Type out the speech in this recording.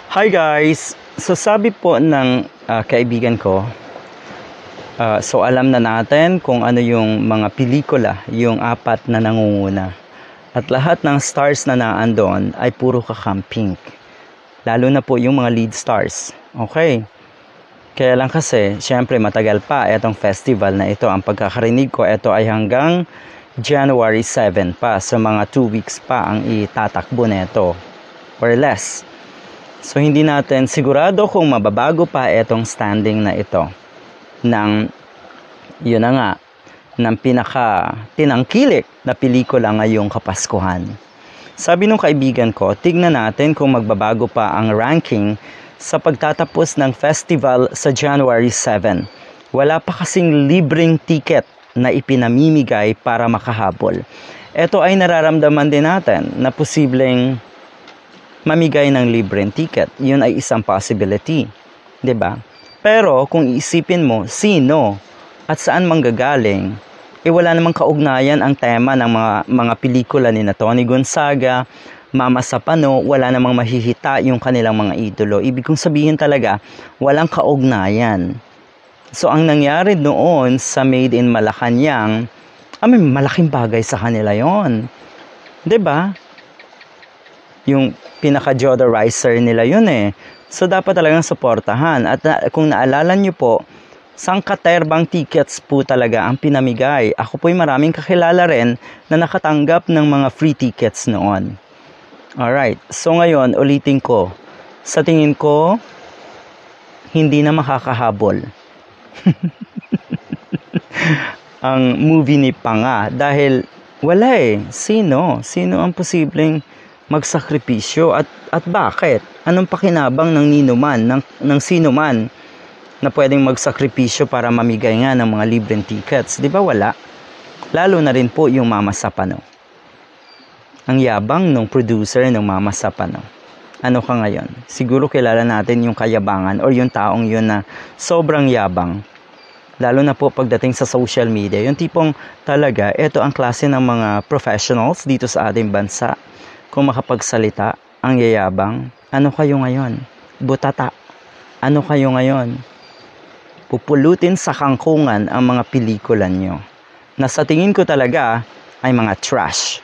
Hi guys! So sabi po ng kaibigan ko, so alam na natin kung ano yung mga pelikula, yung apat na nangunguna. At lahat ng stars na naandon ay puro kakamping. Lalo na po yung mga lead stars. Okay? Kaya lang kasi, syempre matagal pa itong festival na ito. Ang pagkakarinig ko, ito ay hanggang January 7 pa. So mga 2 weeks pa ang itatakbo nito or less. So hindi natin sigurado kung mababago pa itong standing na ito ng yun na nga ng pinaka tinangkilik na pelikula ngayong Kapaskuhan. Sabi nung kaibigan ko, tignan natin kung magbabago pa ang ranking sa pagtatapos ng festival sa January 7. Wala pa kasing libreng ticket na ipinamimigay para makahabol. Ito ay nararamdaman din natin na posibleng mamigay ng libreng ticket. Yun ay isang possibility. 'Di ba? Pero kung iisipin mo, sino at saan manggagaling, wala namang kaugnayan ang tema ng mga pelikula ni Tony Gonzaga, Mama Sapano, wala namang mahihita yung kanilang mga idolo. Ibig kong sabihin talaga, walang kaugnayan. So ang nangyari noon sa Made in Malacanang, may malaking bagay sa kanila yon. 'Di ba? Yung pinaka-jodorizer nila yun eh. So dapat talagang suportahan. At kung naalala nyo po, sangkaterbang tickets po talaga ang pinamigay. Ako po'y maraming kakilala rin na nakatanggap ng mga free tickets noon. Alright, so ngayon ulitin ko. Sa tingin ko, hindi na makakahabol ang movie ni Panga. Dahil wala eh. Sino ang posibleng magsakripisyo at bakit? Anong pakinabang ng nino man, ng sino man na pwedeng magsakripisyo para mamigay nga ng mga libreng tickets? Di ba wala? Lalo na rin po yung Mama Sapano. Ang yabang ng producer ng Mama Sapano. Ano ka ngayon? Siguro kilala natin yung kayabangan or yung taong yun na sobrang yabang. Lalo na po pagdating sa social media. Yung tipong talaga, ito ang klase ng mga professionals dito sa ating bansa. Kung makapagsalita, ang yayabang, ano kayo ngayon? Butata, ano kayo ngayon? Pupulutin sa kangkungan ang mga pelikula nyo, na sa tingin ko talaga ay mga trash.